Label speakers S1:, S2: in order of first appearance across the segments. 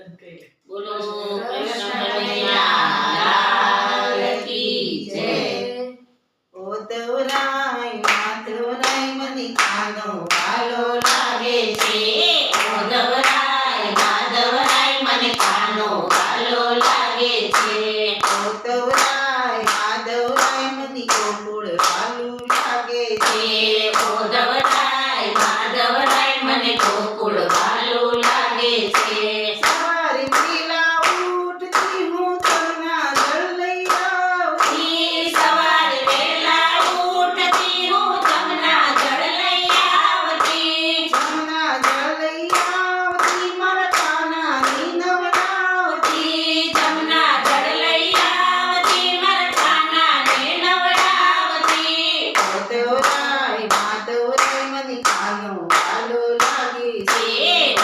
S1: બોલો કૃષ્ણ કનૈયા લાલ કી જય.
S2: ઓધવરાય માધવરાય મને કાનો વાલો લાગે છે.
S1: ઓધવરાય માધવરાય મને કાનો વાલો લાગે છે.
S2: ઓધવરાય માધવરાય મને ગોકુળ વાલું લાગે છે.
S1: ઓધવરાય માધવરાય મને ગોકુળ વાલો લાગે છે.
S2: સવારે વેલા ઉઠતી હું તમના જળ લઈ આવતી.
S1: સવારે વહેલા ઉઠતી હું જમના જળ લઈ આવતી.
S2: જમના જળ લઈ આવતી મારા કાનાની નવડાવતી.
S1: જમના જળ લઈ આવતી મારા કાનાને નવડાવતી.
S2: ઓધવરાય માધવરાય મને કાનો વાલો લાગે છે.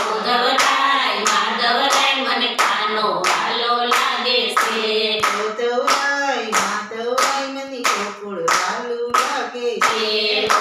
S1: ઓધવરાય માધવરાય મને કાનો વાલો લાગે છે.
S2: ઓધવરાય માધવરાય મને ગોકુળ વાલું લાગે છે.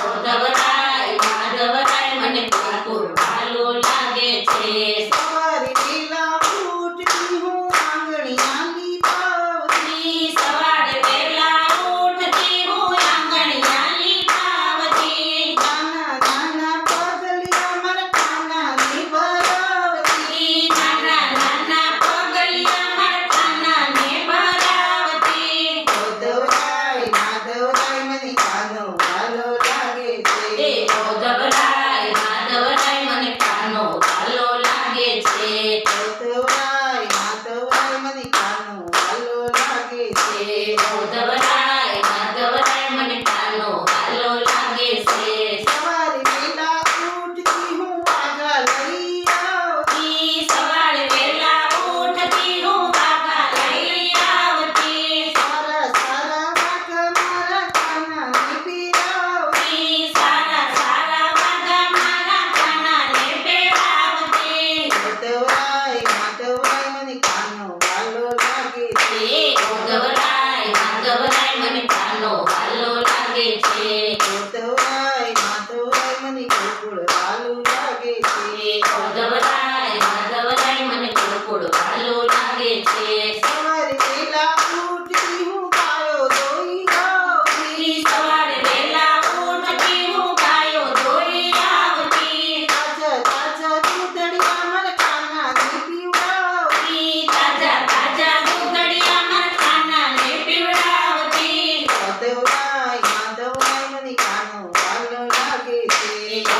S1: ઓધવરાય માધવરાય મને ગોકુળ વાલો લાગે છે.
S2: સવારે વેલા ઉઠતી હું આંગણિયા લીપાવતી.
S1: સવારે વહેલા ઉઠતી હું આંગણિયા લીપાવતી.
S2: નાના નાના પગલિયા મારા કાનાની ભરાવતી.
S1: નાના નાના પગલિયા મારા કાનાને ભરાવતી.
S2: ઓધવરાય માધવરાય મને કાનો વાલો લાગે છે.
S1: ઓધવરાય માધવરાય મને કાનો વાલો લાગે છે.
S2: ઓધવરાય માધવરાય મને કાનો વાલો લાગે છે.
S1: ઓધવરાય માધવરાય મને કાનો વાલો લાગે છે.
S2: સવારે વેલા ઉઠતી હું વાઘા લઈ આવતી.
S1: સવારે વહેલા ઉઠતી હું વાઘા લઈ આવતી.
S2: સારા સારા વાઘા મારા કાનાને પીરાવતી.
S1: સારા સારા વાઘા મારા કાનાને પહેરાવતી.
S2: ઓધવરાય માધવરાય મને કાનો વાલો લાગે છે.
S1: ઓધવરાય માધવરાય મને કાનો વાલો લાગે છે.
S2: ઓધવરાય માધવરાય મને ગોકુળ વાલું લાગે છે.
S1: ઓધવરાય માધવરાય મને ગોકુળ વાલો લાગે છે.
S2: સવારે વેલા ઉઠતી હું ગાયો દોઈ આવતી.
S1: સવારે વહેલા ઉઠતી હું ગાયો દોઈ આવતી.
S2: તાજા તાજા દૂધડિયા મારા કાનાને પીવડાવતી.
S1: તાજા તાજા દૂધડિયા મારા કાનાને પીવડાવતી.
S2: ઓધવરાય માધવરાય મને કાનો વાલો લાગે છે.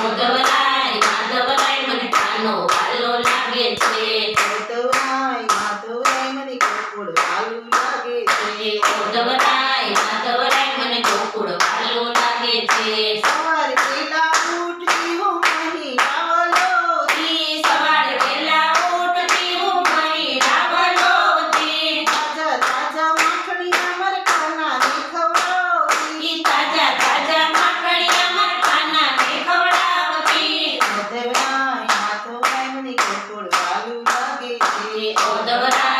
S1: ઓધવરાય માધવરાય મને કાનો વાલો લાગે છે.
S2: ઓધવરાય માધવરાય મને ગોકુળ વાલું લાગે છે.
S1: ઓધવરાય માધવરાય મને ગોકુળ વાલો લાગે છે.
S2: સવારે વેલા ઉઠતી હું મહી રાવલોતી.
S1: સવારે વહેલા ઉઠતી હું મહી રાવલોતી.
S2: તાજા તાજા માખણીયા મારા કાનાને ખવડાવતી.
S1: તાજા તાજા માખણીયા મારા કાનાને ખવડાવતી.
S2: ઓધવરાય માધવરાય મને ગોકુળ વાલું લાગે છે.
S1: ઓધવરાય